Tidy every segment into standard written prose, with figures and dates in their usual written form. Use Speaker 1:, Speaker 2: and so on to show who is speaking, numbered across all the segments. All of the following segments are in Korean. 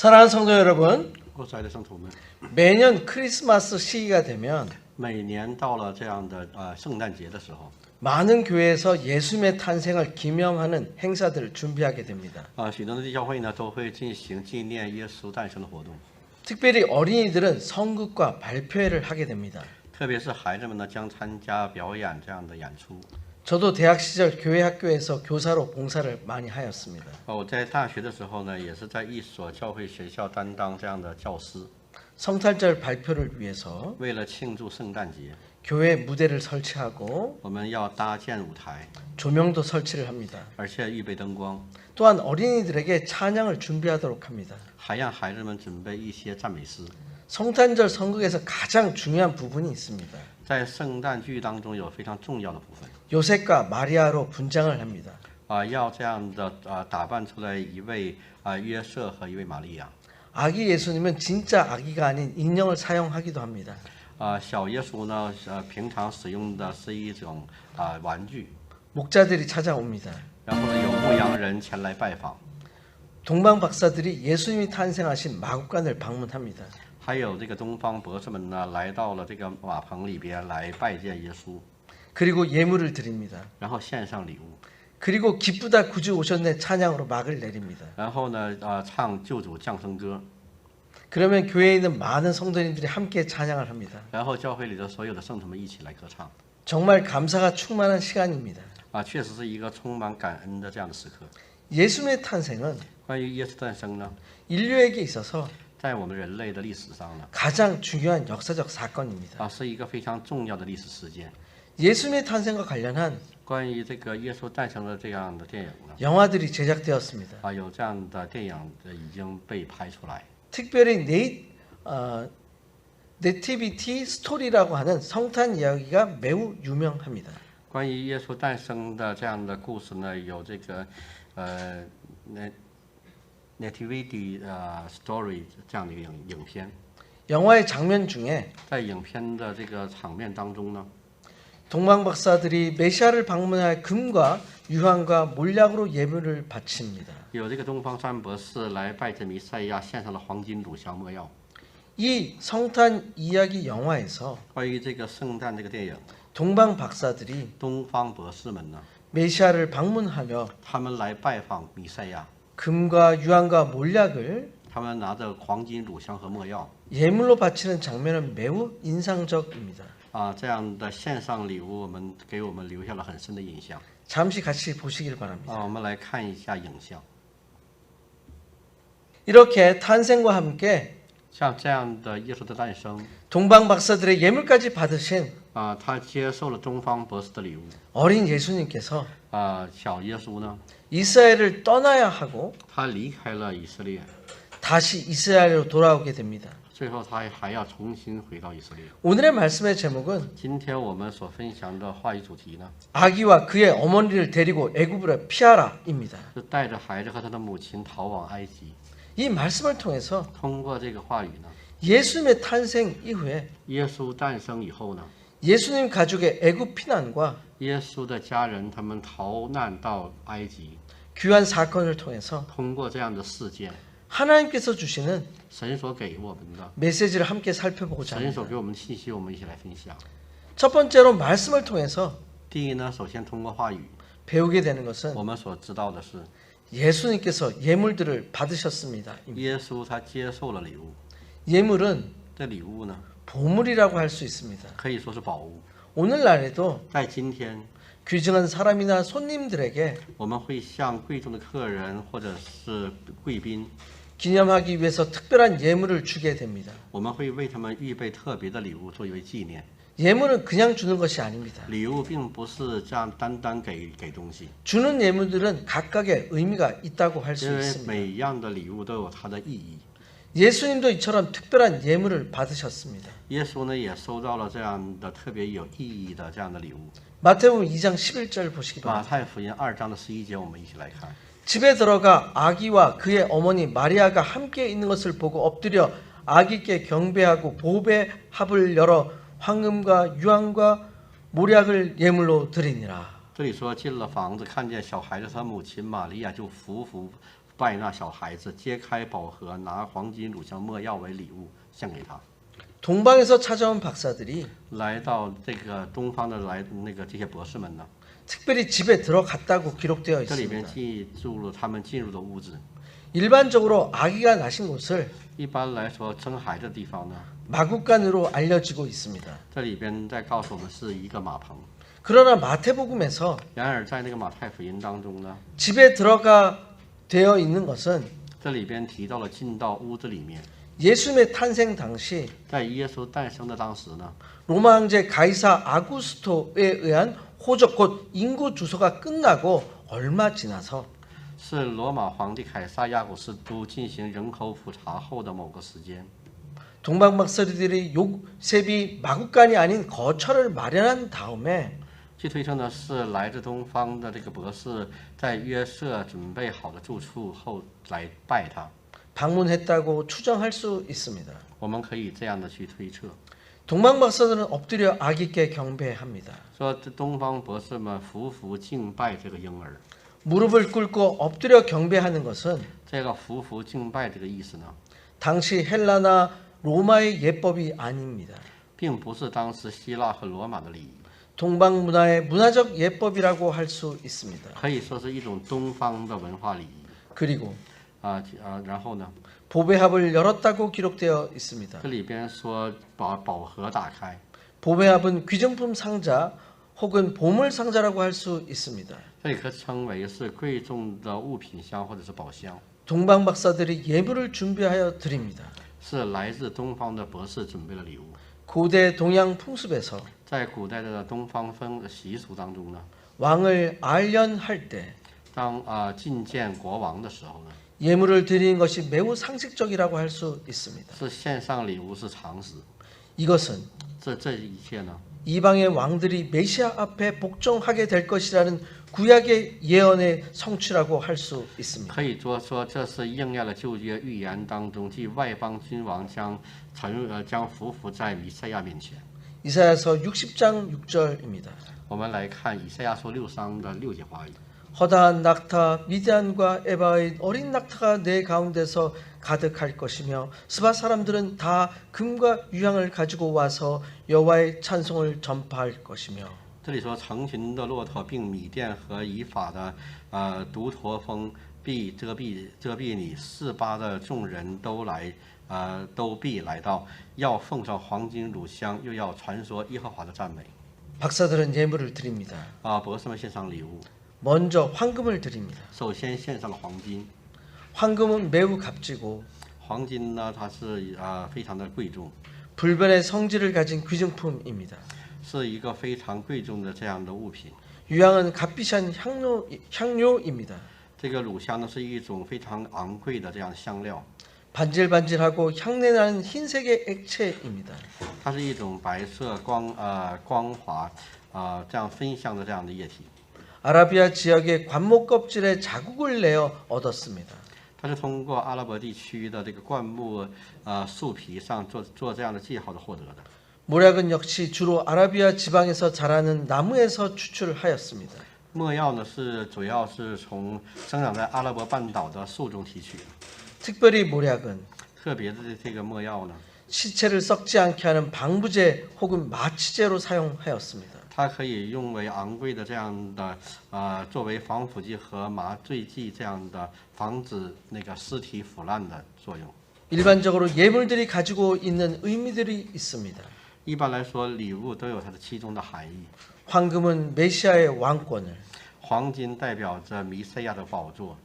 Speaker 1: 사랑하는 성도 여러분,
Speaker 2: 亲爱的圣徒们，
Speaker 1: 매년 크리스마스 시기가 되면
Speaker 2: 每年到了这样的圣诞节的时候，
Speaker 1: 많은 교회에서 예수님의 탄생을 기념하는 행사들을 준비하게 됩니다.
Speaker 2: 许多的教会呢都会进行纪念耶稣诞生的活动，
Speaker 1: 특별히 어린이들은 성극과 발표회를 하게 됩니다.
Speaker 2: 特别是孩子们呢将参加表演这样的演出。
Speaker 1: 저도 대학 시절 교회 학교에서 교사로 봉사를 많이 하였습니다.
Speaker 2: 我在大学的时候呢，也是在一所教会学校担当这样的教师。
Speaker 1: 성탄절 발표를 위해서
Speaker 2: 为了庆祝圣诞节，
Speaker 1: 교회 무대를 설치하고
Speaker 2: 我们要搭建舞台，
Speaker 1: 조명도 설치를 합니다.
Speaker 2: 而且预备灯光，
Speaker 1: 또한 어린이들에게 찬양을 준비하도록 합니다.
Speaker 2: 还让孩子们准备一些赞美诗。
Speaker 1: 성탄절 성극에서 가장 중요한 부분이 있습니다.
Speaker 2: 在圣诞剧当中有非常重要的部分，
Speaker 1: 요셉과 마리아로 분장을 합니다.
Speaker 2: 要这样的打扮出来一位约瑟和一位玛利亚。
Speaker 1: 아기 예수님은 진짜 아기가 아닌 인형을 사용하기도 합니다.
Speaker 2: 小耶稣呢，平常使用的是一种玩具，
Speaker 1: 목자들이 찾아옵니다.
Speaker 2: 然后呢有牧羊人前来拜访，
Speaker 1: 동방 박사들이 예수님이 탄생하신 마구간을 방문합니다.
Speaker 2: 还有这个东方博士们呢来到了这个马棚里边来拜见耶稣，
Speaker 1: 그리고 예물을 드립니다.
Speaker 2: 然后献上礼物，
Speaker 1: 그리고 기쁘다 구주 오셨네 찬양으로 막을 내립니다.
Speaker 2: 然后呢唱救主降生歌，
Speaker 1: 그러면 교회에 있는 많은 성도님들이 함께 찬양을 합니다.
Speaker 2: 然后教会里的所有的圣徒们一起来歌唱。
Speaker 1: 정말 감사가 충만한 시간입니다.
Speaker 2: 确实是一个充满感恩的这样的时刻。
Speaker 1: 예수님의 탄생은
Speaker 2: 关于耶稣诞生呢，
Speaker 1: 인류에게 있어서
Speaker 2: 在我们人类的历史上呢，
Speaker 1: 가장 중요한 역사적 사건입니다.
Speaker 2: 是一个非常重要的历史事件。
Speaker 1: 예수님의 탄생과 관련한
Speaker 2: 关于这个耶稣诞生的这样的电影呢，
Speaker 1: 영화들이 제작되었습니다.
Speaker 2: 有这样的电影已经被拍出来。
Speaker 1: 특별히 네티비티 스토리라고 하는 성탄 이야기가 매우 유명합니다.
Speaker 2: 关于耶稣诞生的这样的故事呢，有这个Nativity Story 这样的一个影片。
Speaker 1: 영화의 장면 중에
Speaker 2: 在影片的这个场面当中呢，
Speaker 1: 동방 박사들이 메시아를 방문할 금과 유황과 몰약으로 예물을 바칩니다.
Speaker 2: 有这个东方三博士来拜见弥赛亚，献上了黄金、乳香、没药。
Speaker 1: 이 성탄 이야기 영화에서
Speaker 2: 关于这个圣诞这个电影，
Speaker 1: 동방 박사들이
Speaker 2: 东方博士们呢，
Speaker 1: 메시아를 방문하며
Speaker 2: 他们来拜访弥赛亚，
Speaker 1: 금과 유황과 몰약을
Speaker 2: 他们拿着黄金、乳香和没药，
Speaker 1: 예물로 바치는 장면은 매우 인상적입니다.
Speaker 2: 这样的献上礼物，给我们留下了很深的印象。
Speaker 1: 잠시 같이 보시길 바랍니다.
Speaker 2: 我们来看一下影像。
Speaker 1: 이렇게 탄생과 함께
Speaker 2: 像这样的耶稣的诞生，
Speaker 1: 동방 박사들의 예물까지 받으신
Speaker 2: 他接受了东方博士的礼物。
Speaker 1: 어린 예수님께서
Speaker 2: 小耶稣呢，
Speaker 1: 이스라엘을 떠나야 하고
Speaker 2: 他离开了以色列，
Speaker 1: 다시 이스라엘로 돌아오게 됩니다.
Speaker 2: 最后他还要重新回到以色列。
Speaker 1: 오늘의 말씀의 제목은
Speaker 2: 今天我们所分享的话语主题呢，
Speaker 1: 아기와 그의 어머니를 데리고 애굽으로 피하라입니다.
Speaker 2: 是带着孩子和他的母亲逃往埃及。
Speaker 1: 이 말씀을 통해서
Speaker 2: 通过这个话语呢，
Speaker 1: 예수님의 탄생 이후에
Speaker 2: 耶稣诞生以后呢，
Speaker 1: 예수님 가족의 애굽 피난과
Speaker 2: 耶稣的家人他们逃难到埃及，
Speaker 1: 귀한 사건을 통해서
Speaker 2: 通过这样的事件，
Speaker 1: 하나님께서 주시는
Speaker 2: 神所给我们的，
Speaker 1: 메시지를 함께 살펴보고자
Speaker 2: 神
Speaker 1: 합니다.
Speaker 2: 所给我们的信息，我们一起来分享。
Speaker 1: 첫 번째로 말씀을 통해서
Speaker 2: 第一呢，首先通过话语，
Speaker 1: 배우게 되는 것은
Speaker 2: 我们所知道的是，
Speaker 1: 예수님께서 예물들을 받으셨습니다.
Speaker 2: 耶稣他接受了礼物，
Speaker 1: 예물은
Speaker 2: 这礼物呢，
Speaker 1: 보물이라고 할 수 있습니다.
Speaker 2: 可以说是宝物。
Speaker 1: 오늘날에도
Speaker 2: 在今天，
Speaker 1: 귀중한 사람이나 손님들에게
Speaker 2: 我们会向贵重的客人或者是贵宾，
Speaker 1: 기념하기 위해서 특별한 예물을 주게 됩니다.
Speaker 2: 我们会为他们预备特别的礼物作为纪念。
Speaker 1: 예물은 그냥 주는 것이 아닙니다.
Speaker 2: 礼物并不是这样单单给东西，
Speaker 1: 주는 예물들은 각각의 의미가 있다고 할 수
Speaker 2: 因为
Speaker 1: 있습니다.
Speaker 2: 每一样的礼物都有它的意义。
Speaker 1: 예수님도 이처럼 특별한 예물을 받으셨습니다.
Speaker 2: 耶稣呢也收到了这样的特别有意义的这样的礼物。
Speaker 1: 마태복음 2장 11절 보시기
Speaker 2: 马
Speaker 1: 바랍니다.
Speaker 2: 太福音2章的11节，我们一起来看。
Speaker 1: 집에 들어가 아기와 그의 어머니 마리아가 함께 있는 것을 보고 엎드려 아기께 경배하고 보배 합을 열어 황금과 유황과 몰약을 예물로 드리니라.
Speaker 2: 这里说进了房子，看见小孩子和母亲玛利亚，就服拜那小孩子，揭开宝盒，拿黄金、乳香、没药为礼物献给他。
Speaker 1: 동방에서 찾아온 박사들이
Speaker 2: 来到这个东方的这些博士们呢，
Speaker 1: 특별히 집에 들어갔다고 기록되어
Speaker 2: 这里边
Speaker 1: 있습니다.
Speaker 2: 记住了他们进入的屋子。
Speaker 1: 일반적으로 아기가 나신 곳을
Speaker 2: 一般来说，生孩子的地方呢，
Speaker 1: 마구간으로 알려지고 있습니다.
Speaker 2: 这里边在告诉我们是一个马棚。
Speaker 1: 그러나 마태복음에서
Speaker 2: 然而在那个马太福音当中呢，
Speaker 1: 집에 들어가 되어 있는 것은
Speaker 2: 这里边提到了进到屋子里面。
Speaker 1: 예수님의 탄생 당시
Speaker 2: 在耶稣诞生的当时呢，
Speaker 1: 로마 황제 가이사 아구스토에 의한 호적 곧 인구 주소가 끝나고 얼마 지나서
Speaker 2: 是罗马皇帝凯撒亚古斯都进行人口普查后的某个时间，
Speaker 1: 동방 박사들이 요셉이 마구간이 아닌 거처를 마련한 다음에
Speaker 2: 据推测呢，是来自东方的这个博士在约瑟准备好的住处后来拜他。
Speaker 1: 방문했다고 추정할 수 있습니다.
Speaker 2: 我们可以这样的去推测，
Speaker 1: 동방 박사들은 엎드려 아기께 경배합니다.
Speaker 2: 说这东方博士们匍匐敬拜这个婴儿。
Speaker 1: 무릎을 꿇고 엎드려 경배하는 것은
Speaker 2: 这个匍匐敬拜这个意思呢，
Speaker 1: 당시 헬라나 로마의 예법이 아닙니다.
Speaker 2: 并不是当时希腊和罗马的礼仪，
Speaker 1: 동방 문화의 문화적 예법이라고 할 수 있습니다.
Speaker 2: 可以说是一种东方的文化礼仪。
Speaker 1: 그리고
Speaker 2: 然后呢，
Speaker 1: 보배합을 열었다고 기록되어 있습니다.
Speaker 2: 这里边说把宝盒打开，
Speaker 1: 보배합은 귀정품 상자 혹은 보물 상자라고 할 수 있습니다.
Speaker 2: 这里可称为是贵重的物品箱或者是宝箱，
Speaker 1: 동방 박사들이 예물을 준비하여 드립니다.
Speaker 2: 是来自东方的博士准备了礼物。
Speaker 1: 고대 동양 풍습에서
Speaker 2: 在古代的东方习俗当中呢，
Speaker 1: 왕을 알련할 때
Speaker 2: 当觐见国王的时候呢，
Speaker 1: 예물을 드리는 것이 매우 상식적이라고 할 수 있습니다.
Speaker 2: 是献上礼物是常识。
Speaker 1: 이것은
Speaker 2: 这一切呢，
Speaker 1: 이방의 왕들이 메시아 앞에 복종하게 될 것이라는 구약의 예언의 성취라고 할 수 있습니다.
Speaker 2: 可以说这是应验了旧约预言当中，即外邦君王将匍匐在弥赛亚面前。
Speaker 1: 이사야서 60장 6절입니다.
Speaker 2: 我们来看以赛亚书6章的6节话语。
Speaker 1: 허다한 낙타 미디안과 에바의 어린 낙타가 내 가운데서 가득할 것이며 스바 사람들은 다 금과 유향을 가지고 와서 여호와의 찬송을 전파할 것이며
Speaker 2: 这里说成群的骆驼，并米甸和以法的独驼峰必遮蔽你，四巴的众人都必来到，要奉上黄金乳香，又要传说耶和华的赞美。
Speaker 1: 박사들은 예물을 드립니다.
Speaker 2: 博士们献上礼物，
Speaker 1: 먼저 황금을 드립니다.
Speaker 2: 首先献上了黄金。
Speaker 1: 황금은 매우 값지고
Speaker 2: 黄金呢，它是非常的贵重，
Speaker 1: 불변의 성질을 가진 귀중품입니다.
Speaker 2: 是一个非常贵重的这样的物品。
Speaker 1: 유향은 값비싼 향료입니다.
Speaker 2: 这个乳香呢，是一种非常昂贵的这样香料，
Speaker 1: 반질반질하고 향내나는 흰색의 액체입니다.
Speaker 2: 它是一种白色光滑这样分香的这样的液体。
Speaker 1: 아라비아 지역의 관목 껍질에 자국을 내어 얻었습니다.
Speaker 2: 它是通过阿拉伯地区的这个灌木树皮上做这样的记号的获得的。
Speaker 1: 모략은 역시 주로 아라비아 지방에서 자라는 나무에서 추출하였습니다.
Speaker 2: 没药呢是主要是从生长在阿拉伯半岛的树中提取的。
Speaker 1: 특별히 모략은
Speaker 2: 特别的这个没药呢，
Speaker 1: 시체를 썩지 않게 하는 방부제 혹은 마취제로 사용하였습니다.
Speaker 2: 它可以用为昂贵的这样的作为防腐剂和麻醉剂这样的防止那个尸体腐烂的作用。
Speaker 1: 일반적으로 예물들이 가지고 있는 의미들이 있습니다.
Speaker 2: 一般来说，礼物都有它的其中的含义。
Speaker 1: 황금은 메시아의 왕권을,
Speaker 2: 黄金代表着弥赛亚的宝座，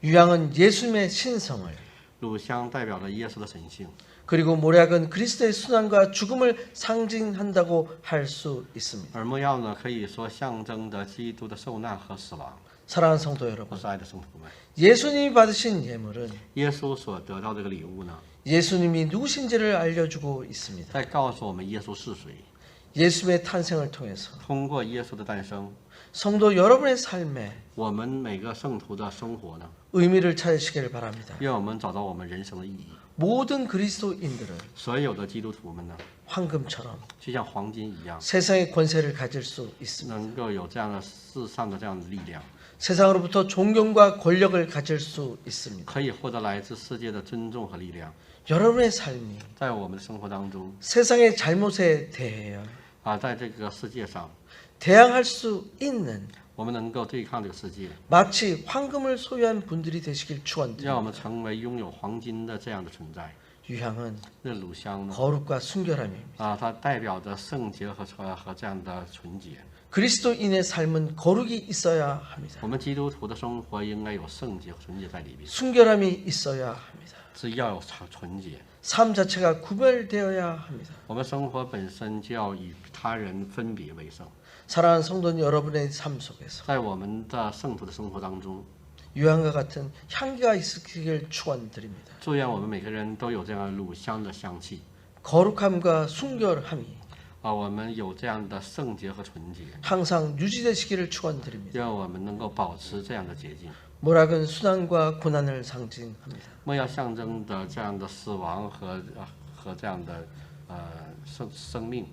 Speaker 1: 유향은 예수님의 신성을,
Speaker 2: 乳香代表着耶稣的神性，
Speaker 1: 그리고 모략은 그리스도의 순환과 죽음을 상징한다고 할 수 있습니다.
Speaker 2: 而没药呢，可以说象征着基督的受难和死亡。
Speaker 1: 사랑하는 성도
Speaker 2: 我
Speaker 1: 여러분,
Speaker 2: 是爱的圣徒们，
Speaker 1: 예수님이 받으신 예물은
Speaker 2: 耶稣所得到这个礼物呢，
Speaker 1: 예수님이 누구신지를 알려주고 있습니다.
Speaker 2: 在告诉我们耶稣是谁。
Speaker 1: 예수님의 탄생을 통해서
Speaker 2: 通过耶稣的诞生，
Speaker 1: 성도 여러분의 삶에
Speaker 2: 我们每个圣徒的生活呢，
Speaker 1: 의미를 찾으시길 바랍니다.
Speaker 2: 愿我们找到我们人生的意义。
Speaker 1: 모든 그리스도인들은
Speaker 2: 所有的基督徒们呢，
Speaker 1: 황금처럼
Speaker 2: 就像黄金一样，
Speaker 1: 세상의 권세를 가질 수 있습니다.
Speaker 2: 能够有这样的世上的这样的力量。
Speaker 1: 세상으로부터 존경과 권력을 가질 수 있습니다.
Speaker 2: 可以获得来自世界的尊重和力量。
Speaker 1: 여러분의 삶이
Speaker 2: 在我们的生活当中
Speaker 1: 세상의 잘못에 대하여
Speaker 2: 在这个世界上，
Speaker 1: 대항할 수 있는
Speaker 2: 我们能够对抗这个世界，
Speaker 1: 마치 황금을 소유한 분들이 되시길
Speaker 2: 让
Speaker 1: 축원드립니다.
Speaker 2: 我们成为拥有黄金的这样的存在。
Speaker 1: 유향은
Speaker 2: 这乳香呢，
Speaker 1: 거룩과 순결함입니다.
Speaker 2: 它代表着圣洁和这样的纯洁。
Speaker 1: 그리스도인의 삶은 거룩이 있어야 합니다.
Speaker 2: 我们基督徒的生活应该有圣洁和纯洁在里面，
Speaker 1: 순결함이 있어야 합니다.
Speaker 2: 是要有纯洁。
Speaker 1: 삶 자체가 구별되어야 합니다.
Speaker 2: 我们生活本身就要与他人分别为圣。
Speaker 1: 사랑하는 성도는 여러분의 삶 속에서
Speaker 2: 在我们的圣徒的生活当中，
Speaker 1: 유향과 같은 향기가 있으길 축원드립니다.
Speaker 2: 祝愿我们每个人都有这样乳香的香气
Speaker 1: 거룩함과 순결함이
Speaker 2: 我们有这样的圣洁和纯洁，
Speaker 1: 항상 유지되시기를 축원드립니다.
Speaker 2: 让我们能够保持这样的洁净。
Speaker 1: 모락은 순환과 고난을 상징합니다.
Speaker 2: 莫要象征的这样的死亡和这样的生命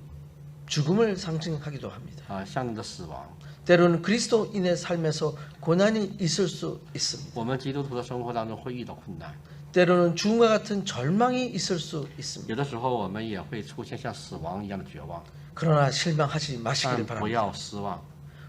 Speaker 1: 죽음을 상징하기도 합니다.
Speaker 2: 象征的死亡。
Speaker 1: 때로는 그리스도인의 삶에서 고난이 있을 수 있습니다.
Speaker 2: 我们基督徒的生活当中会遇到困难，
Speaker 1: 때로는 죽음과 같은 절망이 있을 수 있습니다.
Speaker 2: 有的时候我们也会出现像死亡一样的绝望，
Speaker 1: 그러나 실망하지
Speaker 2: 但
Speaker 1: 마시기를
Speaker 2: 不
Speaker 1: 바랍니다.
Speaker 2: 要失望。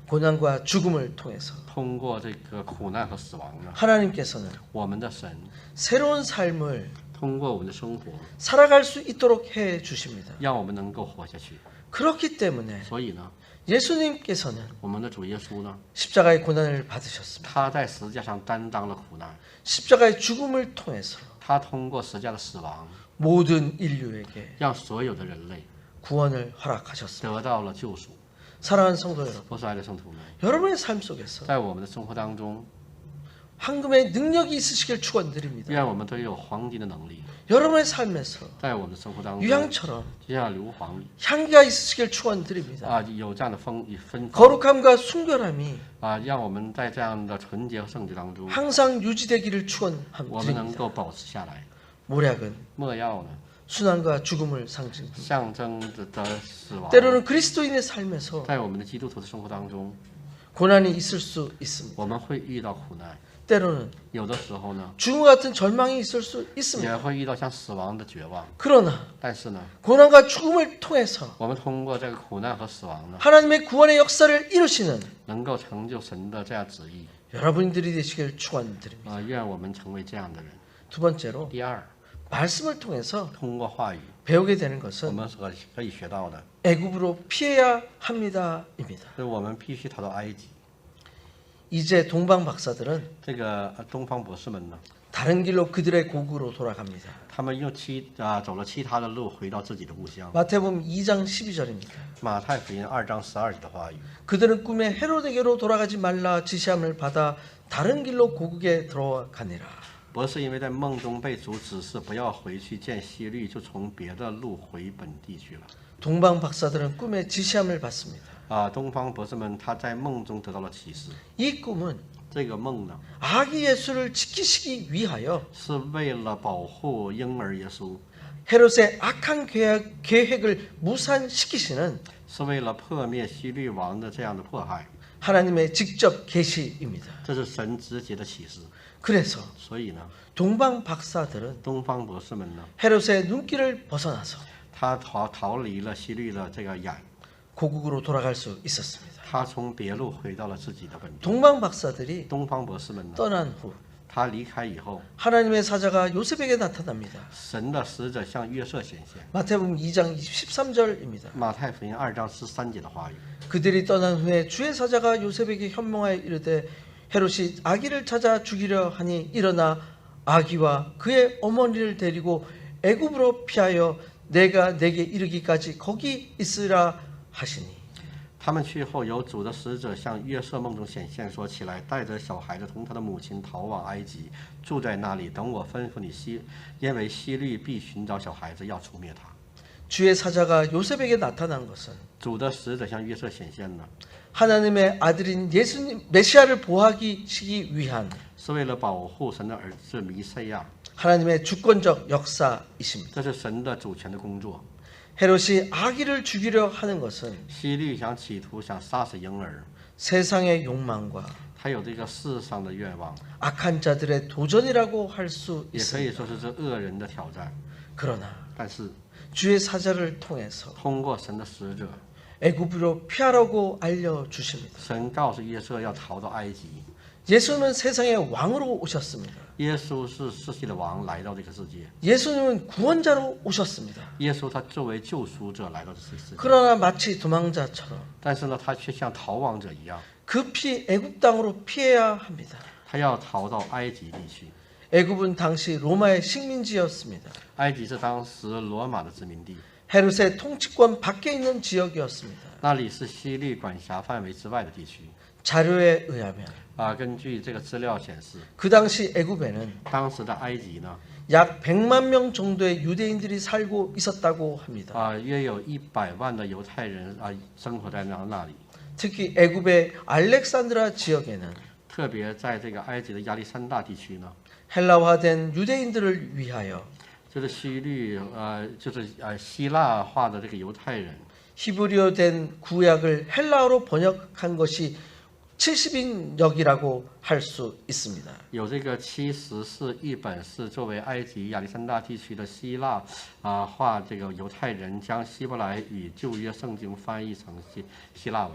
Speaker 1: 고난과 죽음을 통해서
Speaker 2: 通过这个苦难和死亡呢，
Speaker 1: 하나님께서는
Speaker 2: 我们的神
Speaker 1: 새로운 삶을
Speaker 2: 通过我们的生活，
Speaker 1: 살아갈 수 있도록 해 주십니다.
Speaker 2: 让我们能够活下去。
Speaker 1: 그렇기 때문에
Speaker 2: 所以呢，
Speaker 1: 예수님께서는
Speaker 2: 我们的主耶稣呢，
Speaker 1: 십자가의 고난을 받으셨습니다.
Speaker 2: 他在十字架上担当了苦难，
Speaker 1: 십자가의 죽음을 통해서
Speaker 2: 他通过十字架的死亡，
Speaker 1: 모든 인류에게
Speaker 2: 让所有的人类
Speaker 1: 구원을 허락하셨습니다.
Speaker 2: 得到了救赎。
Speaker 1: 사랑하는 성도 여러분,
Speaker 2: 我所爱的圣徒们，
Speaker 1: 여러분의 삶 속에서
Speaker 2: 在我们的生活当中，
Speaker 1: 황금의 능력이 있으시길 축원드립니다.
Speaker 2: 愿我们都有黄金的能力，
Speaker 1: 여러분의 삶에서
Speaker 2: 在我们的生活当中，
Speaker 1: 유향처럼
Speaker 2: 就像硫磺
Speaker 1: 향기가 있으시길 축원드립니다.
Speaker 2: 有这样的芬芳
Speaker 1: 거룩함과 순결함이
Speaker 2: 让我们在这样的纯洁和圣洁当中，
Speaker 1: 항상 유지되기를
Speaker 2: 我们能
Speaker 1: 축원드립니다.
Speaker 2: 够保持下来。
Speaker 1: 모략은
Speaker 2: 莫要呢，
Speaker 1: 순환과 죽음을 상징합니다.
Speaker 2: 象征的死亡，
Speaker 1: 때로는 그리스도인의 삶에서
Speaker 2: 在我们的基督徒的生活当中，
Speaker 1: 고난이 있을 수 있습니다.
Speaker 2: 我们会遇到苦难，
Speaker 1: 때로는
Speaker 2: 有的时候呢，
Speaker 1: 죽음과 같은 절망이 있을 수 있습니다.
Speaker 2: 也会遇到像死亡的绝望。
Speaker 1: 그러나
Speaker 2: 但是呢，
Speaker 1: 고난과 죽음을 통해서
Speaker 2: 我们通过这个苦难和死亡呢，
Speaker 1: 하나님의 구원의 역사를 이루시는
Speaker 2: 能够成就神的这样旨意。
Speaker 1: 여러분들이 되시길 축원드립니다.
Speaker 2: 愿我们成为这样的人。
Speaker 1: 두 번째로
Speaker 2: 第二，
Speaker 1: 말씀을 통해서
Speaker 2: 通过话语，
Speaker 1: 배우게 되는
Speaker 2: 我
Speaker 1: 것은
Speaker 2: 们可以学到的，
Speaker 1: 애굽으로 피해야 합니다입니다.
Speaker 2: 就是我们必须逃到埃及。
Speaker 1: 이제 동방 박사들은
Speaker 2: 这个东方博士们呢，
Speaker 1: 다른 길로 그들의 고국으로 돌아갑니다.
Speaker 2: 他们用走了其他的路回到自己的故乡。
Speaker 1: 마태복음 2장 12절입니다.
Speaker 2: 马太福音2章12节的话语，
Speaker 1: 그들은 꿈에 헤로데게로 돌아가지 말라 지시함을 받아 다른 길로 고국에 들어가니라.
Speaker 2: 博士因为在梦中被主指示不要回去见希律，就从别的路回本地去了。
Speaker 1: 동방 박사들은 꿈에 지시함을 받습니다.
Speaker 2: 东方博士们他在梦中得到了启示，
Speaker 1: 이 꿈은
Speaker 2: 这个梦呢
Speaker 1: 아기 예수를 지키시기 위하여
Speaker 2: 是为了保护婴儿耶稣，
Speaker 1: 헤롯의 악한 계획을 무산시키시는
Speaker 2: 是为了破灭希律王的这样的迫害，
Speaker 1: 하나님의 직접 계시입니다.
Speaker 2: 这是神直接的启示。
Speaker 1: 그래서
Speaker 2: 所以呢，
Speaker 1: 동방 박사들은
Speaker 2: 东方博士们呢，
Speaker 1: 헤롯의 눈길을 벗어나서
Speaker 2: 他逃离了希律的这个眼，
Speaker 1: 고국으로 돌아갈 수 있었습니다.
Speaker 2: 他从别路回到了自己的本地。
Speaker 1: 동방 박사들이
Speaker 2: 东方博士们呢，
Speaker 1: 떠난 후
Speaker 2: 他离开以后，
Speaker 1: 하나님의 사자가 요셉에게 나타납니다.
Speaker 2: 神的使者向约瑟显现。
Speaker 1: 마태복음 2장 13절입니다.
Speaker 2: 马太福音2章13节的话语，
Speaker 1: 그들이 떠난 후에 주의 사자가 요셉에게 현몽하여 이르되 헤롯이 아기를 찾아 죽이려 하니 일어나 아기와 그의 어머니를 데리고 애굽으로 피하여 내가 내게 이르기까지 거기 있으라 하시니.
Speaker 2: 他们去后，有主的使者向约瑟梦中显现，说：“起来，带着小孩子同他的母亲逃往埃及，住在那里，等我吩咐你因为希律必寻找小孩子，要除灭他。”
Speaker 1: 주의 사자가 요셉에게 나타난 것은
Speaker 2: 主的使者向约瑟显现了，
Speaker 1: 하나님의 아들인 예수님 메시아를 보호하기 위한
Speaker 2: 是为了保护神的儿子弥赛亚，
Speaker 1: 하나님의 주권적 역사이십니다.
Speaker 2: 这是神的主权的工作。
Speaker 1: 헤롯이 아기를 죽이려 하는 것은
Speaker 2: 希律企图想杀死婴儿，
Speaker 1: 세상의 욕망과
Speaker 2: 他有这个世上的愿望，
Speaker 1: 악한 자들의 도전이라고 할 수
Speaker 2: 也可以
Speaker 1: 있습니다.
Speaker 2: 说是这恶人的挑战。
Speaker 1: 그러나
Speaker 2: 但是
Speaker 1: 주의 사자를 통해서
Speaker 2: 通过神的使者，
Speaker 1: 애굽으로 피하라고 알려주십니다.
Speaker 2: 神告诉约瑟要逃到埃及。
Speaker 1: 예수님은 세상의 왕으로 오셨습니다.
Speaker 2: 耶稣是世界的王，来到这个世界。
Speaker 1: 예수님은 구원자로 오셨습니다.
Speaker 2: 耶稣他作为救赎者来到这世界，
Speaker 1: 그러나 마치 도망자처럼
Speaker 2: 但是呢，他却像逃亡者一样，
Speaker 1: 급히 애굽 땅으로 피해야 합니다.
Speaker 2: 他要逃到埃及地区。
Speaker 1: 애굽은 당시 로마의 식민지였습니다.
Speaker 2: 埃及是当时罗马的殖民地，
Speaker 1: 헤롯의 통치권 밖에 있는 지역이었습니다.
Speaker 2: 那里是希律管辖范围之外的地区。
Speaker 1: 자료에 의하면
Speaker 2: 根据这个资料显示，
Speaker 1: 그 당시 애굽에는
Speaker 2: 当时的埃及呢，
Speaker 1: 약 100만 명 정도의 유대인들이 살고 있었다고 합니다.
Speaker 2: 约有100万的犹太人生活在那里。
Speaker 1: 특히 애굽의 알렉산드라 지역에는
Speaker 2: 特别在这个埃及的亚历山大地区呢，
Speaker 1: 헬라화된 유대인들을 위하여
Speaker 2: 就是希律就是希腊化的这个犹太人，
Speaker 1: 히브리어된 구약을 헬라어로 번역한 것이 70인역이라고 할 수 있습니다.
Speaker 2: 有这个71本是作为埃及亚历山大地区的希腊化这个犹太人将希伯来语旧约圣经翻译成希腊文。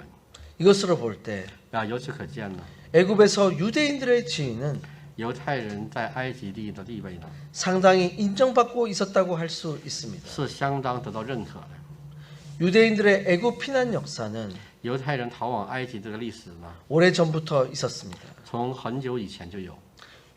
Speaker 1: 이것으로 볼 때
Speaker 2: 由此可见呢，
Speaker 1: 애굽에서 유대인들의 지위는
Speaker 2: 犹太人在埃及地的地位呢，
Speaker 1: 상당히 인정받고 있었다고 할 수 있습니다.
Speaker 2: 是相当得到认可的。
Speaker 1: 유대인들의 애굽 피난 역사는
Speaker 2: 犹太人逃往埃及这个历史呢，
Speaker 1: 오래전부터 있었습니다.
Speaker 2: 从很久以前就有。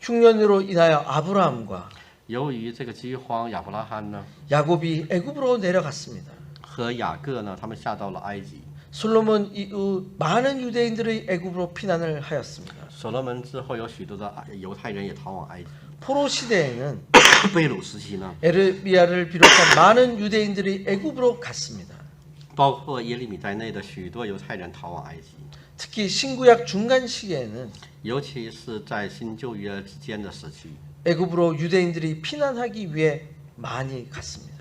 Speaker 1: 흉년으로 인하여 아브라함과
Speaker 2: 由于这个饥荒，亚伯拉罕呢
Speaker 1: 야곱이 애굽으로 내려갔습니다.
Speaker 2: 和雅各呢，他们下到了埃及。
Speaker 1: 솔로몬 이후 많은 유대인들이 애굽으로 피난을 하였습니다.
Speaker 2: 所罗门之后，有许多的犹太人也逃往埃及。
Speaker 1: 포로 시대에는
Speaker 2: 贝鲁时期呢，
Speaker 1: 에르미야를 비롯한 많은 유대인들이 애굽으로 갔습니다.
Speaker 2: 包括耶利米在内的许多犹太人逃往埃及。
Speaker 1: 특히 신구약 중간 시기에는
Speaker 2: 尤其是在新旧约之间的时期，
Speaker 1: 애굽으로 유대인들이 피난하기 위해 많이 갔습니다.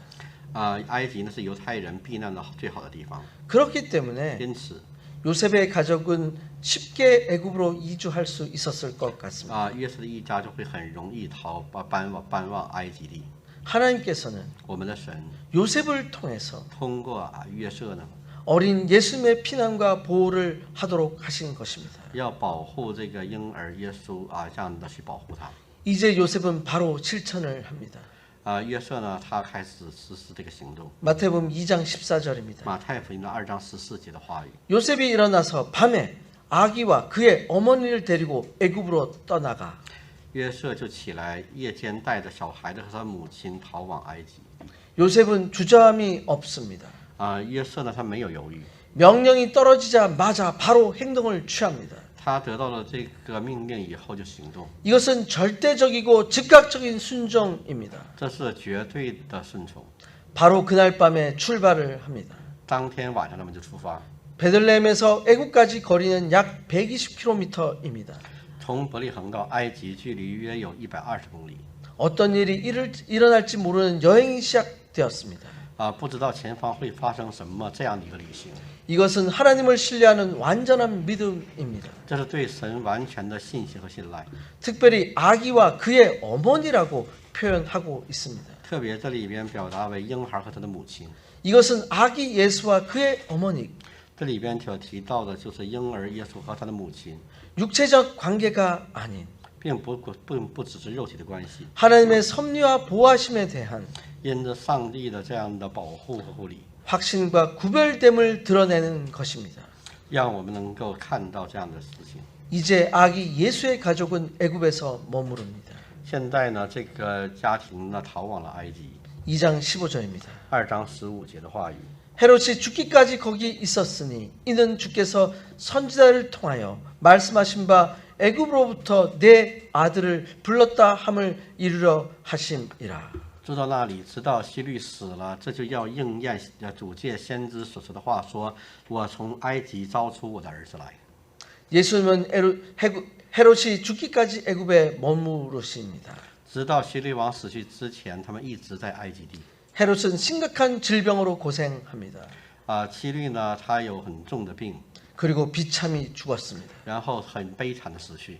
Speaker 2: 埃及呢是犹太人避难的最好的地方。
Speaker 1: 그렇기 때문에
Speaker 2: 因此，
Speaker 1: 요셉의 가족은 쉽게 애굽으로 이주할 수 있었을 것 같습니다.
Speaker 2: 约瑟的一家就会很容易搬往埃及地。
Speaker 1: 하나님께서는
Speaker 2: 我们的神
Speaker 1: 요셉을 통해서
Speaker 2: 通过约瑟呢，
Speaker 1: 어린 예수님의 피난과 보호를 하도록 하신 것입니다.
Speaker 2: 要保护这个婴儿耶稣这样的去保护他。
Speaker 1: 이제 요셉은 바로 실천을 합니다.
Speaker 2: 约瑟呢，他开始实施这个行动。
Speaker 1: 마태복음 2장 14절입니다.
Speaker 2: 马太福音的2章14节的话语，
Speaker 1: 요셉이 일어나서 밤에 아기와 그의 어머니를 데리고 애굽으로 떠나가
Speaker 2: 约瑟就起来，夜间带着小孩子和他母亲逃往埃及。
Speaker 1: 요셉은 주저함이 없습니다.
Speaker 2: 约瑟呢，他没有犹豫，
Speaker 1: 명령이 떨어지자마자 바로 행동을 취합니다.
Speaker 2: 他得到了这个命令以后就行动，
Speaker 1: 이것은 절대적이고 즉각적인 순종입니다.
Speaker 2: 这是绝对的顺从。
Speaker 1: 바로 그날 밤에 출발을 합니다.
Speaker 2: 当天晚上他们就出发，
Speaker 1: 베들레헴에서 애굽까지 거리는 약 120km입니다.
Speaker 2: 从伯利恒到埃及距离约有120公里。
Speaker 1: 어떤 일이 일어날지 모르는 여행이 시작되었습니다.
Speaker 2: 不知道前方会发生什么这样的一个旅行，
Speaker 1: 이것은 하나님을 신뢰하는 완전한 믿음입니다.
Speaker 2: 这是对神完全的信心和信赖。
Speaker 1: 특별히 아기와 그의 어머니라고 표현하고 있습니다.
Speaker 2: 特别这里边表达为婴孩和他的母亲，
Speaker 1: 이것은 아기 예수와 그의 어머니,
Speaker 2: 这里边所提到的就是婴儿耶稣和他的母亲，
Speaker 1: 육체적 관계가 아닌
Speaker 2: 并不只是肉体的关系，
Speaker 1: 하나님의 섭리와 보호하심에 대한
Speaker 2: 因着上帝的这样的保护和护理，
Speaker 1: 확신과 구별됨을 드러내는 것입니다.
Speaker 2: 让我们能够看到这样的事情。
Speaker 1: 이제 아기 예수의 가족은 애굽에서 머무릅니다.
Speaker 2: 现在呢，这个家庭呢逃往了埃及。
Speaker 1: 2장 15절입니다.
Speaker 2: 2章15节的话语，
Speaker 1: 헤롯이 죽기까지 거기 있었으니 이는 주께서 선지자를 통하여 말씀하신 바 애굽으로부터 내 아들을 불렀다 함을 이루려 하심이라.
Speaker 2: 住到那里，直到希律死了，这就要应验主借先知所说的话，说：“我从埃及招出我的儿子来。”
Speaker 1: 예수님은 헤롯이 죽기까지 애굽에 머무르십니다.
Speaker 2: 直到希律王死去之前，他们一直在埃及地。
Speaker 1: 헤롯은 심각한 질병으로 고생합니다.
Speaker 2: 希律呢，他有很重的病，
Speaker 1: 그리고 비참히 죽었습니다.
Speaker 2: 然后很悲惨的死去。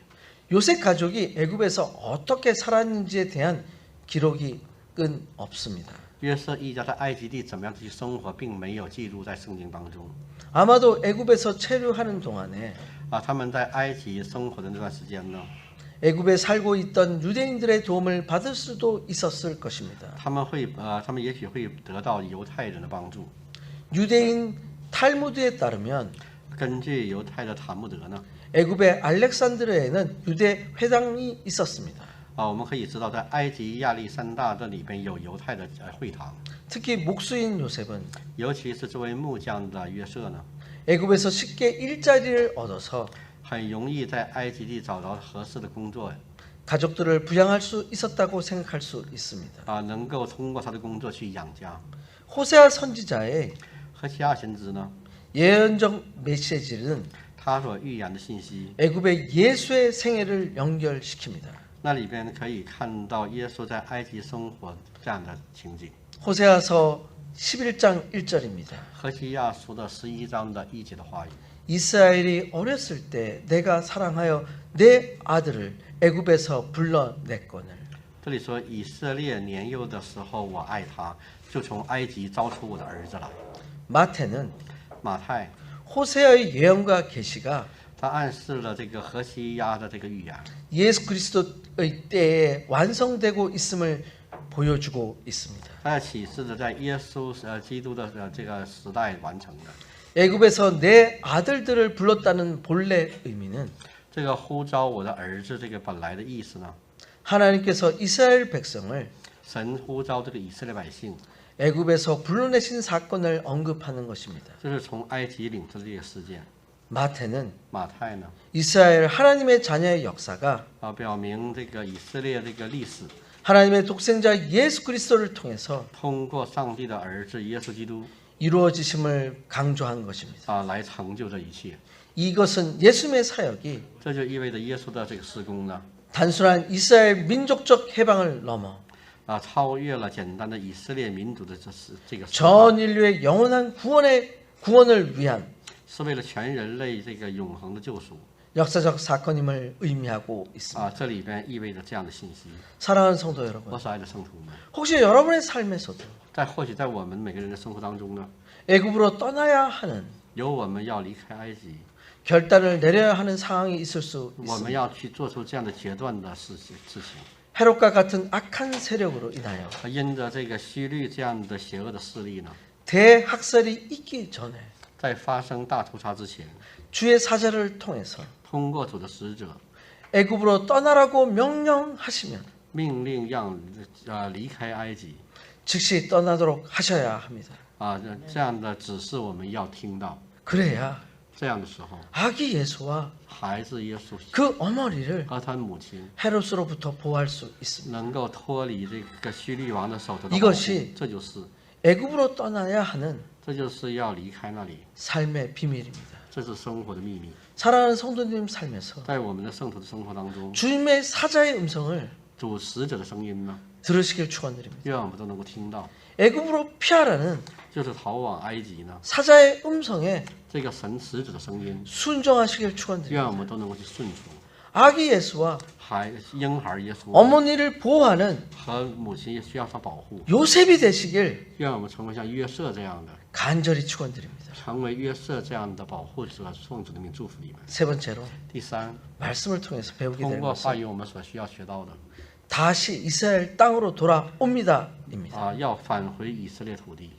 Speaker 1: 요셉 가족이 애굽에서 어떻게 살았는지에 대한 기록이 없습니다.
Speaker 2: 约瑟一家在埃及地怎么样去生活，并没有记录在圣经当中。
Speaker 1: 아마도 애굽에서 체류하는 동안에
Speaker 2: 他们在埃及生活的那段时间呢，
Speaker 1: 애굽에 살고 있던 유대인들의 도움을 받을 수도 있었을 것입니다.
Speaker 2: 他们也许会得到犹太人的帮助。
Speaker 1: 유대인 탈무드에 따르면
Speaker 2: 根据犹太的塔木德呢，
Speaker 1: 애굽의 알렉산드리아에는 유대 회당이 있었습니다.
Speaker 2: 我们可以知道，在埃及亚历山大这里边有犹太的会堂，
Speaker 1: 특히 목수인 요셉은
Speaker 2: 尤其是这位木匠的约瑟呢，
Speaker 1: 애굽에서 쉽게 일자리를 얻어서
Speaker 2: 很容易在埃及地找到合适的工作，
Speaker 1: 가족들을 부양할 수 있었다고 생각할 수 있습니다.
Speaker 2: 能够通过他的工作去养家。
Speaker 1: 호세아 선지자의
Speaker 2: 何西阿先知呢，
Speaker 1: 예언적 메시지는
Speaker 2: 他所预言的信息，
Speaker 1: 애굽의 예수의 생애를 연결시킵니다.
Speaker 2: 那里边可以看到耶稣在埃及生活这样的情景。
Speaker 1: 호세아서 11장 1절입니다.
Speaker 2: 何西亚书的11章的1节的话语。
Speaker 1: 이스라엘이 어렸을 때 내가 사랑하여 내 아들을 애굽에서 불러냈거늘.
Speaker 2: 这里说以色列年幼的时候，我爱他，就从埃及招出我的儿子来。
Speaker 1: 마태는
Speaker 2: 马太
Speaker 1: 호세아의 예언과 계시가
Speaker 2: 他暗示了这个何西亚的这个预言，
Speaker 1: 예수 그리스도의 때에 완성되고 있음을 보여주고 있습니다.
Speaker 2: 他启示着在耶稣基督的这个时代完成的。
Speaker 1: 애굽에서 내 아들들을 불렀다는 본래 의미는
Speaker 2: 这个呼召我的儿子，这个本来的意思呢，
Speaker 1: 하나님께서 이스라엘 백성을
Speaker 2: 神呼召这个以色列百姓，
Speaker 1: 애굽에서 불러내신 사건을 언급하는 것입니다.
Speaker 2: 这是从埃及领出的这个事件。
Speaker 1: 마태는
Speaker 2: 马太呢，
Speaker 1: 이스라엘 하나님의 자녀의 역사가
Speaker 2: 表明这个以色列这个历史，
Speaker 1: 하나님의 독생자 예수 그리스도를 통해서
Speaker 2: 通过上帝的儿子耶稣基督
Speaker 1: 이루어지심을 강조한 것입니다.
Speaker 2: 来成就这一切。
Speaker 1: 이것은 예수님의 사역이
Speaker 2: 这就意味着耶稣的这个事工呢，
Speaker 1: 단순한 이스라엘 민족적 해방을 넘어
Speaker 2: 超越了简单的以色列民族的这个事，
Speaker 1: 전 인류의 영원한 구원을 위한
Speaker 2: 是为了全人类这个永恒的救赎。
Speaker 1: 역사적 사건임을 의미하고 있습니다.
Speaker 2: 这里边意味着这样的信息。
Speaker 1: 사랑하는 성도 여러분,
Speaker 2: 我所爱的圣徒们，
Speaker 1: 혹시 여러분의 삶에서도
Speaker 2: 或许在我们每个人的生活当中呢，
Speaker 1: 애굽으로 떠나야 하는
Speaker 2: 有我们要离开埃及，
Speaker 1: 결단을 내려야 하는 상황이 있을 수
Speaker 2: 我们
Speaker 1: 있습니다.
Speaker 2: 要去做出这样的决断的事情。
Speaker 1: 헤롯과 같은 악한 세력으로 인하여
Speaker 2: 因着这个希律这样的邪恶的势力呢，
Speaker 1: 대학살이 있기 전에
Speaker 2: 在发生大屠杀之前，
Speaker 1: 주의 사자를 통해서
Speaker 2: 通过主的使者
Speaker 1: 애굽으로 떠나라고 명령하시면
Speaker 2: 命令让离开埃及，
Speaker 1: 즉시 떠나도록 하셔야 합니다.
Speaker 2: 这样的指示我们要听到。
Speaker 1: 그래야
Speaker 2: 这样的时候，
Speaker 1: 아기 예수와
Speaker 2: 孩子耶稣
Speaker 1: 그 어머니를
Speaker 2: 和他母亲
Speaker 1: 헤롯으로부터 보호할 수 있습니다.
Speaker 2: 能够脱离这个希律王的手得到保护，
Speaker 1: 이것이
Speaker 2: 这就是
Speaker 1: 애굽으로 떠나야 하는
Speaker 2: 要离开那里，
Speaker 1: 삶의 비밀입니다.
Speaker 2: 这是生活的秘密。
Speaker 1: 사랑하는 성도님 삶에서
Speaker 2: 在我们的圣徒的生活当中，
Speaker 1: 주님의 사자의 음성을
Speaker 2: 主使者的声音呢，
Speaker 1: 들으시길 축원드립니다.
Speaker 2: 愿我们都能够听到，
Speaker 1: 애굽으로 피하라는
Speaker 2: 就是逃往埃及呢，
Speaker 1: 사자의 음성에
Speaker 2: 这个神使者的声音，
Speaker 1: 순종하시길
Speaker 2: 愿
Speaker 1: 축원드립니다.
Speaker 2: 我们都能够去顺从。
Speaker 1: 아기 예수와
Speaker 2: 婴孩耶稣
Speaker 1: 어머니를 보호하는
Speaker 2: 和母亲也需要他保护，
Speaker 1: 요셉이 되시길
Speaker 2: 愿我们成为像约瑟这样的，
Speaker 1: 간절히 축원드립니다.
Speaker 2: 成为约瑟这样的保护者，奉主的名祝福你们。
Speaker 1: 세 번째로
Speaker 2: 第三，
Speaker 1: 말씀을 통해서 배우게
Speaker 2: 通
Speaker 1: 될
Speaker 2: 过话
Speaker 1: 것은
Speaker 2: 语我们所需要学到的
Speaker 1: 다시 이스라엘 땅으로 돌아옵니다입니다.
Speaker 2: 要返回以色列土地。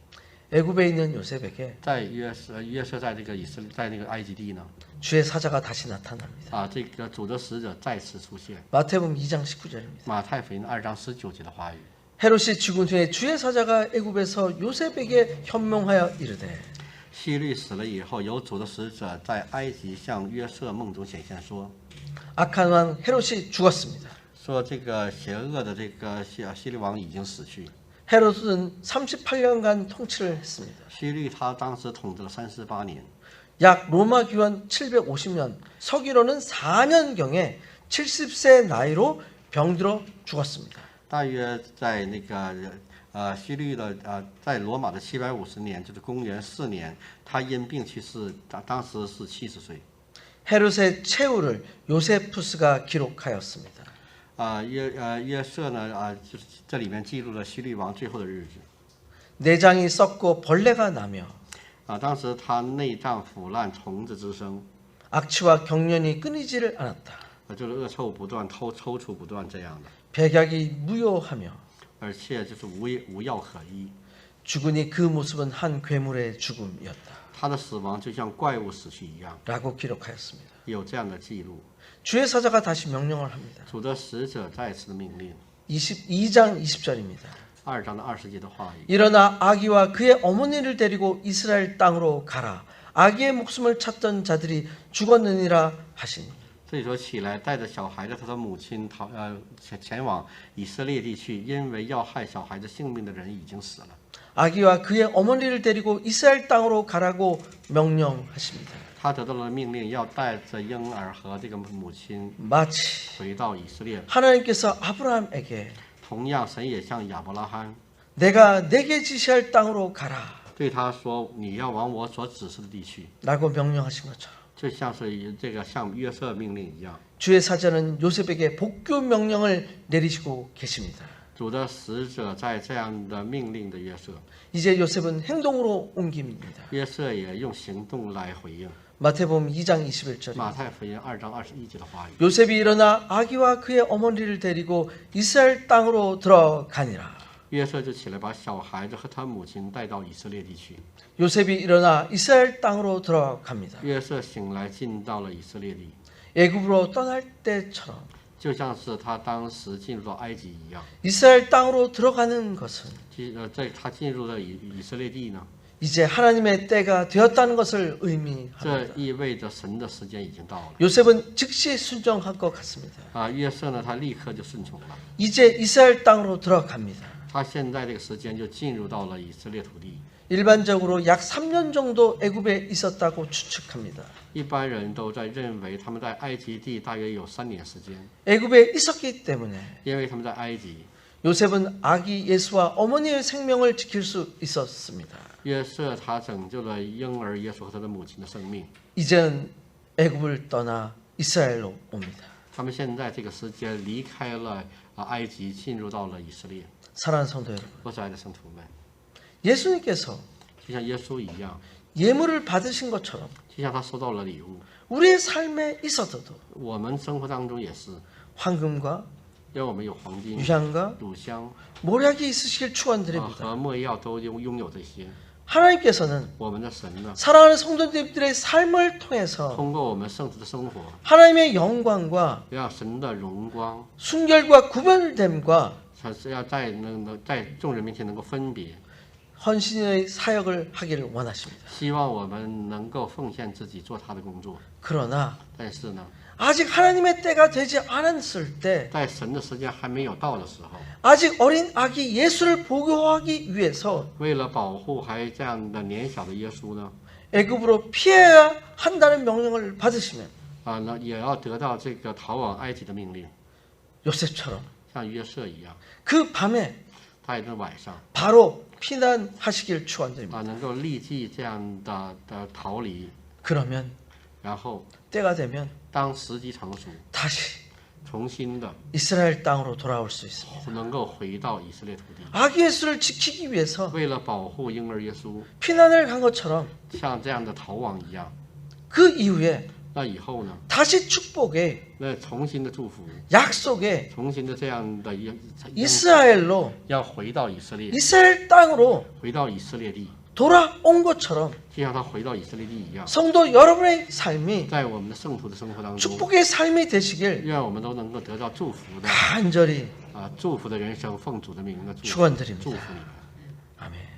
Speaker 1: 애굽에 있는 요셉에게
Speaker 2: 在约瑟在这个以色列在那个埃及地呢，
Speaker 1: 주의 사자가 다시 나타납니다.
Speaker 2: 这个主的使者再次出现。
Speaker 1: 마태복음 2장 19절입니다.
Speaker 2: 马太福音2章19节的话语。
Speaker 1: 헤롯이 죽은 후에 주의 사자가 애굽에서 요셉에게 현명하여 이르되
Speaker 2: 希律死了以后，有主的使者在埃及向约瑟梦中显现说，
Speaker 1: 악한 왕 헤롯이 죽었습니다.
Speaker 2: 说这个邪恶的这个希律王已经死去。
Speaker 1: 헤롯은 38년간 통치를 했습니다.
Speaker 2: 希律他当时统治了38年，
Speaker 1: 약 로마 기원 750년, 서기로는 4년경에 70세 나이로 병들어 죽었습니다.
Speaker 2: 大约在那个希律的在罗马的750年，就是公元4年，他因病去世，当时是70岁。
Speaker 1: 헤롯의 최후를 요세푸스가 기록하였습니다.
Speaker 2: 约瑟呢就是这里面记录了希律王最后的日子。
Speaker 1: 내장이 썩고 벌레가 나며
Speaker 2: 当时他内脏腐烂，虫子滋生，
Speaker 1: 악취와 경련이 끊이지를 않았다.
Speaker 2: 就是恶臭不断，抽搐不断这样的，
Speaker 1: 백약이 무효하며
Speaker 2: 而且就是无药可医。
Speaker 1: 죽으니 그 모습은 한 괴물의 죽음이었다.
Speaker 2: 他的死亡就像怪物死去一样，
Speaker 1: 라고 기록하였습니다.
Speaker 2: 有这样的记录。
Speaker 1: 주의 사자가 다시 명령을 합니다.
Speaker 2: 主的使者再次的命令，
Speaker 1: 22장 20절입니다.
Speaker 2: 2章的20节的话语。
Speaker 1: 일어나 아기와 그의 어머니를 데리고 이스라엘 땅으로 가라. 아기의 목숨을 찾던 자들이 죽었느니라 하시니.
Speaker 2: 这里说起来，带着小孩子他的母亲前往以色列地去，因为要害小孩子性命的人已经死了。
Speaker 1: 아기와 그의 어머니를 데리고 이스라엘 땅으로 가라고 명령하십니다.
Speaker 2: 他得到了命令，要带着婴儿和这个母亲
Speaker 1: 마치
Speaker 2: 回到以色列。
Speaker 1: 하나님께서 아브라함에게
Speaker 2: 同样，神也向亚伯拉罕
Speaker 1: 내가 내게 지시할 땅으로 가라
Speaker 2: 对他说：“你要往我所指示的地去。
Speaker 1: 라고 명령하신 것처럼
Speaker 2: 就像是这个像约瑟命令一样，
Speaker 1: 주의 사자는 요셉에게 복교 명령을 내리시고 계십니다.
Speaker 2: 主的使者在这样的命令的约瑟，
Speaker 1: 이제 요셉은 행동으로 옮깁니다.
Speaker 2: 约瑟也用行动来回应。
Speaker 1: 마태복음 2장 21절
Speaker 2: 马太福音2章21节的话语。
Speaker 1: 요셉이 일어나 아기와 그의 어머니를 데리고 이스라엘 땅으로 들어가니라.
Speaker 2: 约瑟就起来，把小孩子和他母亲带到以色列地去。
Speaker 1: 요셉이 일어나 이스라엘 땅으로 들어갑니다.
Speaker 2: 约瑟醒来，进到了以色列地，
Speaker 1: 애굽으로 떠날 때처럼
Speaker 2: 就像是他当时进入到埃及一样。
Speaker 1: 이스라엘 땅으로 들어가는 것은
Speaker 2: 在他进入了以色列地呢，
Speaker 1: 이제 하나님의 때가 되었다는 것을 의미합니다.
Speaker 2: 这意味着神的时间已经到了。
Speaker 1: 요셉은 즉시 순종한 것 같습니다.
Speaker 2: 约瑟呢，他立刻就顺从了。
Speaker 1: 이제 이스라엘 땅으로 들어갑니다.
Speaker 2: 他现在这个时间就进入到了以色列土地。
Speaker 1: 일반적으로 약 3년 정도 애굽에 있었다고 추측합니다.
Speaker 2: 一般人都在认为他们在埃及地大约有3年时间，
Speaker 1: 애굽에 있었기 때문에
Speaker 2: 因为他们在埃及。
Speaker 1: 요셉은 아기 예수와 어머니의 생명을 지킬 수 있었습니다.
Speaker 2: 约瑟他拯救了婴儿耶稣和他的母亲的生命。
Speaker 1: 이제는 애굽을 떠나 이스라엘로 옵니다.
Speaker 2: 他们现在这个时间离开了埃及，进入到了以色列。
Speaker 1: 사랑하는 성도 여러분,
Speaker 2: 我亲爱的圣徒们，
Speaker 1: 예수님께서
Speaker 2: 就像耶稣一样，
Speaker 1: 예물을 받으신 것처럼
Speaker 2: 就像他收到了礼物，
Speaker 1: 우리의 삶에 있어서도
Speaker 2: 我们生活当中也是，
Speaker 1: 황금과
Speaker 2: 因为我们有黄金、
Speaker 1: 유향과
Speaker 2: 乳香
Speaker 1: 모략이 있으시길 축원드립니다.
Speaker 2: 和没药都拥有这些。
Speaker 1: 하나님께서는
Speaker 2: 我们的神呢，
Speaker 1: 사랑하는 성도님들의 삶을 통해서
Speaker 2: 通过我们圣徒的生活，
Speaker 1: 하나님의 영광과
Speaker 2: 让神的荣光，
Speaker 1: 순결과 구별됨과
Speaker 2: 是要在众人面前能够分别。
Speaker 1: 헌신의 사역을 하기를 원하십니다.
Speaker 2: 希望我们能够奉献自己做他的工作，
Speaker 1: 그러나
Speaker 2: 但是呢，
Speaker 1: 아직 하나님의 때가 되지 않았을 때
Speaker 2: 在神的时间还没有到的时候，
Speaker 1: 아직 어린 아기 예수를 보호하기 위해서
Speaker 2: 为了保护还这样的年小的耶稣呢，
Speaker 1: 애굽으로 피해야 한다는 명령을 받으시면
Speaker 2: 那也要得到这个逃往埃及的命令，
Speaker 1: 요셉처럼
Speaker 2: 像约瑟一样，
Speaker 1: 그 밤에
Speaker 2: 在那晚上
Speaker 1: 바로 피난하시길 축원드립니다.
Speaker 2: 能够立即这样的逃离，
Speaker 1: 그러면
Speaker 2: 然后
Speaker 1: 때가 되면
Speaker 2: 当时机成熟，
Speaker 1: 다시
Speaker 2: 重新的
Speaker 1: 이스라엘 땅으로 돌아올 수 있습니다.
Speaker 2: 能够回到以色列土地。
Speaker 1: 아기 예수를 지키기 위해서
Speaker 2: 为了保护婴儿耶稣，
Speaker 1: 피난을 간 것처럼
Speaker 2: 像这样的逃亡一样，
Speaker 1: 그 이후에
Speaker 2: 那以后呢？
Speaker 1: 다시 축복의
Speaker 2: 那重新的祝福，
Speaker 1: 약속의
Speaker 2: 重新的这样的
Speaker 1: 이스라엘로
Speaker 2: 要回到以色列，
Speaker 1: 이스라엘 땅으로
Speaker 2: 回到以色列地，
Speaker 1: 돌아온 것처럼
Speaker 2: 就像他回到以色列地一样，
Speaker 1: 성도 여러분의 삶이
Speaker 2: 在我们的圣徒的生活当中，
Speaker 1: 축복의 삶이 되시길
Speaker 2: 愿我们都能够得到祝福的
Speaker 1: 간절히
Speaker 2: 祝福的人生，奉主的名的祝福，
Speaker 1: 축원드립니다.
Speaker 2: 祝福你们。
Speaker 1: 아멘.